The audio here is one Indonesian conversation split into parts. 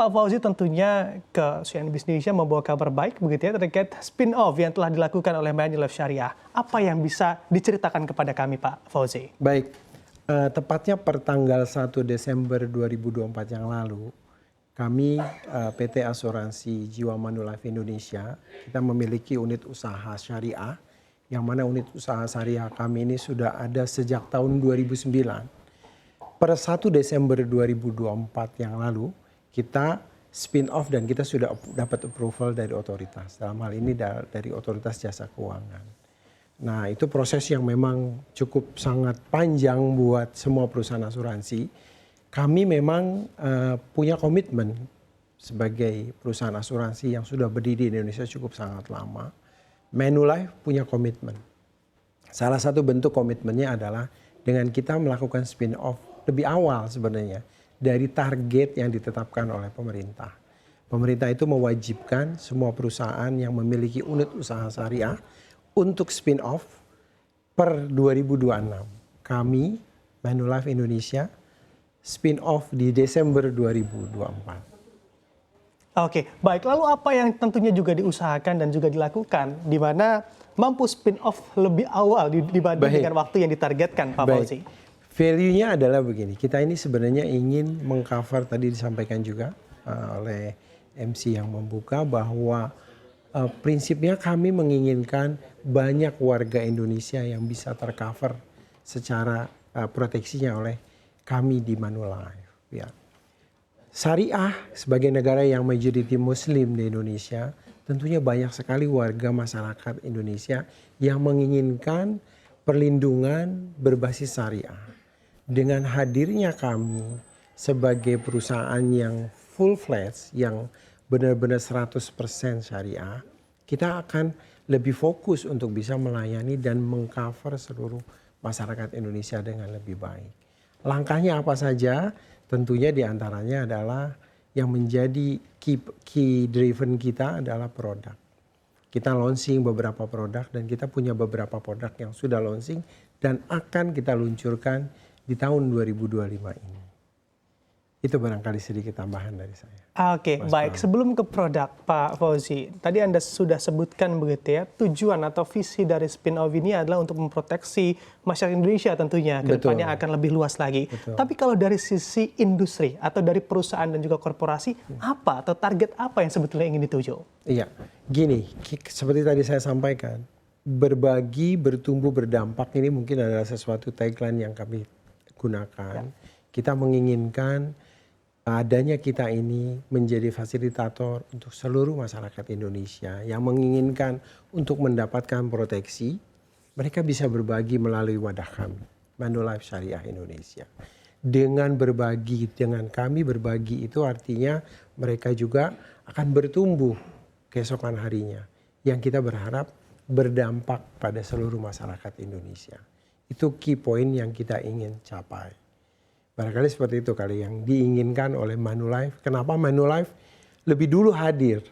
Pak Fauzi tentunya ke CNN Business Indonesia membawa kabar baik begitu ya terkait spin-off yang telah dilakukan oleh Manulife Syariah. Apa yang bisa diceritakan kepada kami Pak Fauzi? Baik, tepatnya per tanggal 1 Desember 2024 yang lalu, kami PT Asuransi Jiwa Manulife Indonesia, kita memiliki unit usaha syariah, yang mana unit usaha syariah kami ini sudah ada sejak tahun 2009. Per 1 Desember 2024 yang lalu, kita spin off dan kita sudah dapat approval dari otoritas. Dalam hal ini dari otoritas jasa keuangan. Nah itu proses yang memang cukup sangat panjang buat semua perusahaan asuransi. Kami memang punya komitmen sebagai perusahaan asuransi yang sudah berdiri di Indonesia cukup sangat lama. Manulife punya komitmen. Salah satu bentuk komitmennya adalah dengan kita melakukan spin off lebih awal sebenarnya dari target yang ditetapkan oleh pemerintah. Pemerintah itu mewajibkan semua perusahaan yang memiliki unit usaha syariah untuk spin off per 2026. Kami, Manulife Indonesia, spin off di Desember 2024. Oke, baik. Lalu apa yang tentunya juga diusahakan dan juga dilakukan di mana mampu spin off lebih awal dibanding dengan waktu yang ditargetkan Pak Fauzi? Value-nya adalah begini, kita ini sebenarnya ingin mengcover, tadi disampaikan juga oleh MC yang membuka, bahwa prinsipnya kami menginginkan banyak warga Indonesia yang bisa tercover secara proteksinya oleh kami di Manulife. Ya. Syariah sebagai negara yang majority Muslim di Indonesia, tentunya banyak sekali warga masyarakat Indonesia yang menginginkan perlindungan berbasis syariah. Dengan hadirnya kami sebagai perusahaan yang full-fledged, yang benar-benar 100% syariah, kita akan lebih fokus untuk bisa melayani dan mengcover seluruh masyarakat Indonesia dengan lebih baik. Langkahnya apa saja? Tentunya diantaranya adalah yang menjadi key driven kita adalah produk. Kita launching beberapa produk dan kita punya beberapa produk yang sudah launching dan akan kita luncurkan di tahun 2025 ini. Itu barangkali sedikit tambahan dari saya. Oke, baik. Sebelum ke produk Pak Fauzi, tadi Anda sudah sebutkan begitu ya, tujuan atau visi dari spin-off ini adalah untuk memproteksi masyarakat Indonesia tentunya, ke depannya akan lebih luas lagi. Betul. Tapi kalau dari sisi industri atau dari perusahaan dan juga korporasi, apa atau target apa yang sebetulnya ingin dituju? Iya, gini, seperti tadi saya sampaikan, berbagi, bertumbuh, berdampak ini mungkin adalah sesuatu tagline yang kami gunakan. Kita menginginkan adanya kita ini menjadi fasilitator untuk seluruh masyarakat Indonesia yang menginginkan untuk mendapatkan proteksi, mereka bisa berbagi melalui wadah kami, Manulife Syariah Indonesia. Dengan berbagi, dengan kami berbagi itu artinya mereka juga akan bertumbuh keesokan harinya, yang kita berharap berdampak pada seluruh masyarakat Indonesia. Itu key point yang kita ingin capai. Barangkali seperti itu kali yang diinginkan oleh Manulife. Kenapa Manulife lebih dulu hadir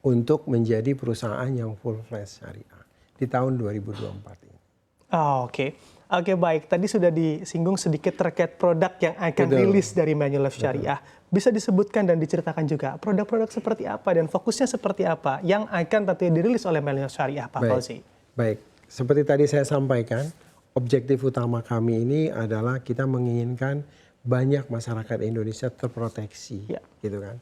untuk menjadi perusahaan yang full-fledged syariah di tahun 2024 ini. Oke, baik. Tadi sudah disinggung sedikit terkait produk yang akan rilis dari Manulife Syariah. Bisa disebutkan dan diceritakan juga produk-produk seperti apa dan fokusnya seperti apa yang akan tentunya dirilis oleh Manulife Syariah, Pak Fauzi? Baik. Seperti tadi saya sampaikan, objektif utama kami ini adalah kita menginginkan banyak masyarakat Indonesia terproteksi, gitu kan.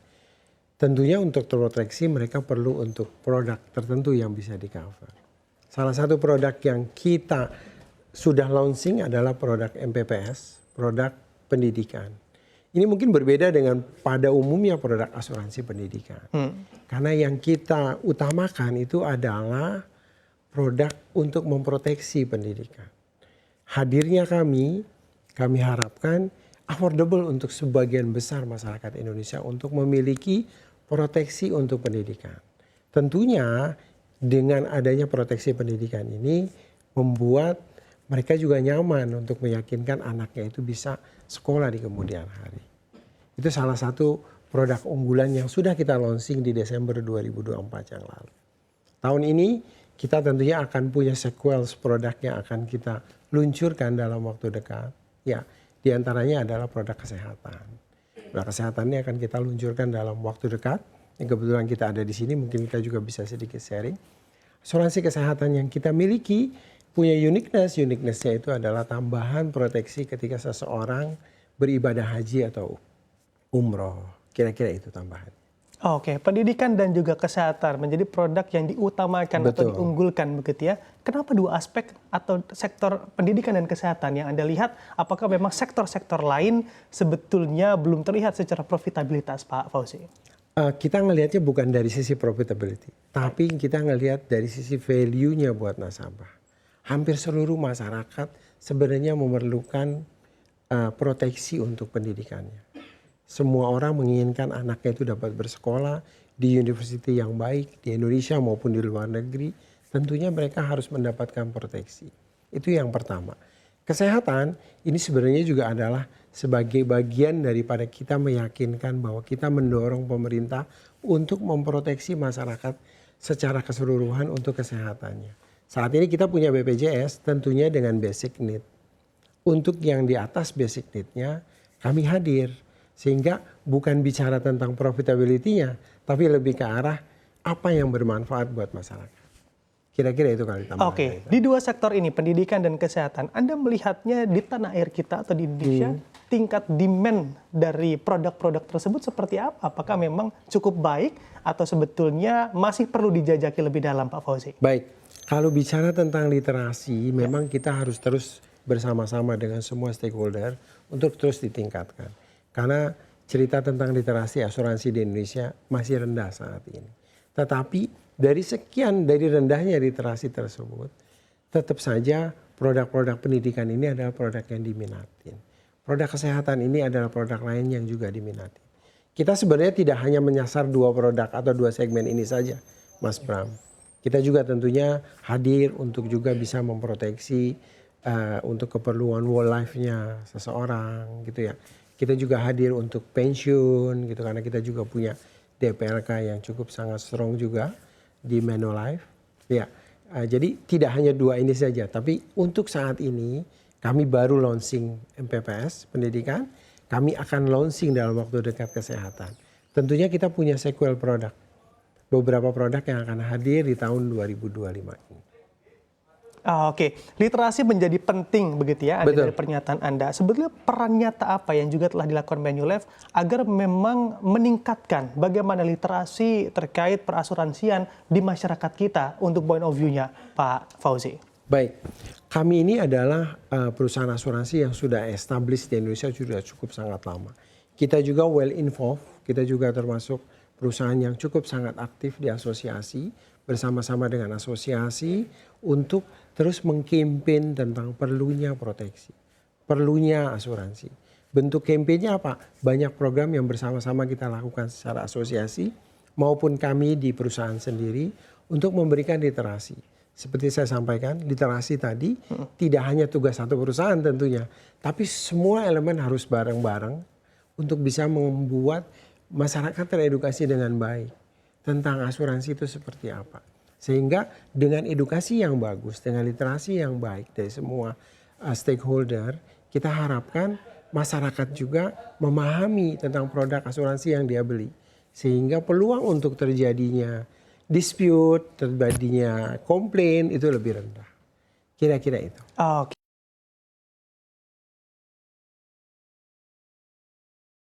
Tentunya untuk terproteksi mereka perlu untuk produk tertentu yang bisa di-cover. Salah satu produk yang kita sudah launching adalah produk MPPS, produk pendidikan. Ini mungkin berbeda dengan pada umumnya produk asuransi pendidikan. Karena yang kita utamakan itu adalah produk untuk memproteksi pendidikan. Hadirnya kami harapkan affordable untuk sebagian besar masyarakat Indonesia untuk memiliki proteksi untuk pendidikan. Tentunya dengan adanya proteksi pendidikan ini membuat mereka juga nyaman untuk meyakinkan anaknya itu bisa sekolah di kemudian hari. Itu salah satu produk unggulan yang sudah kita launching di Desember 2024 yang lalu. Tahun ini kita tentunya akan punya sequels produk yang akan kita luncurkan dalam waktu dekat. Ya, diantaranya adalah produk kesehatan. Nah, kesehatan ini akan kita luncurkan dalam waktu dekat. Yang kebetulan kita ada di sini, mungkin kita juga bisa sedikit sharing. Asuransi kesehatan yang kita miliki punya uniqueness. Uniqueness-nya itu adalah tambahan proteksi ketika seseorang beribadah haji atau umroh. Kira-kira itu tambahan. Oke, pendidikan dan juga kesehatan menjadi produk yang diutamakan atau Betul. diunggulkan begitu ya. Kenapa dua aspek atau sektor pendidikan dan kesehatan yang Anda lihat, apakah memang sektor-sektor lain sebetulnya belum terlihat secara profitabilitas, Pak Fauzi? Kita ngelihatnya bukan dari sisi profitability, tapi kita ngelihat dari sisi value-nya buat nasabah. Hampir seluruh masyarakat sebenarnya memerlukan proteksi untuk pendidikannya. Semua orang menginginkan anaknya itu dapat bersekolah di university yang baik di Indonesia maupun di luar negeri. Tentunya mereka harus mendapatkan proteksi. Itu yang pertama. Kesehatan ini sebenarnya juga adalah sebagai bagian daripada kita meyakinkan bahwa kita mendorong pemerintah untuk memproteksi masyarakat secara keseluruhan untuk kesehatannya. Saat ini kita punya BPJS tentunya dengan basic need. Untuk yang di atas basic need-nya kami hadir. Sehingga bukan bicara tentang profitability-nya, tapi lebih ke arah apa yang bermanfaat buat masyarakat. Kira-kira itu kali tambahan. Oke, di dua sektor ini, pendidikan dan kesehatan, Anda melihatnya di tanah air kita atau di Indonesia, tingkat demand dari produk-produk tersebut seperti apa? Apakah memang cukup baik atau sebetulnya masih perlu dijajaki lebih dalam, Pak Fauzi? Baik, kalau bicara tentang literasi, memang kita harus terus bersama-sama dengan semua stakeholder untuk terus ditingkatkan. Karena cerita tentang literasi asuransi di Indonesia masih rendah saat ini. Tetapi dari rendahnya literasi tersebut, tetap saja produk-produk pendidikan ini adalah produk yang diminatin. Produk kesehatan ini adalah produk lain yang juga diminati. Kita sebenarnya tidak hanya menyasar dua produk atau dua segmen ini saja, Mas Bram. Kita juga tentunya hadir untuk juga bisa memproteksi untuk keperluan whole life-nya seseorang gitu ya. Kita juga hadir untuk pensiun gitu karena kita juga punya DPRK yang cukup sangat strong juga di Manulife. Ya, jadi tidak hanya dua ini saja, tapi untuk saat ini kami baru launching MPPS pendidikan, kami akan launching dalam waktu dekat kesehatan. Tentunya kita punya sequel produk, beberapa produk yang akan hadir di tahun 2025 ini. Oke, literasi menjadi penting begitu ya, Betul. dari pernyataan Anda. Sebetulnya peran nyata apa yang juga telah dilakukan Manulife agar memang meningkatkan bagaimana literasi terkait perasuransian di masyarakat kita untuk point of view-nya, Pak Fauzi? Baik, kami ini adalah perusahaan asuransi yang sudah established di Indonesia sudah cukup sangat lama. Kita juga well involved, kita juga termasuk perusahaan yang cukup sangat aktif di asosiasi bersama-sama dengan asosiasi untuk terus mengkampen tentang perlunya proteksi, perlunya asuransi. Bentuk kampanye apa? Banyak program yang bersama-sama kita lakukan secara asosiasi maupun kami di perusahaan sendiri untuk memberikan literasi. Seperti saya sampaikan, literasi tadi tidak hanya tugas satu perusahaan tentunya, tapi semua elemen harus bareng-bareng untuk bisa membuat masyarakat teredukasi dengan baik tentang asuransi itu seperti apa. Sehingga dengan edukasi yang bagus, dengan literasi yang baik dari semua stakeholder, kita harapkan masyarakat juga memahami tentang produk asuransi yang dia beli. Sehingga peluang untuk terjadinya dispute, terjadinya komplain itu lebih rendah. Kira-kira itu. Oke.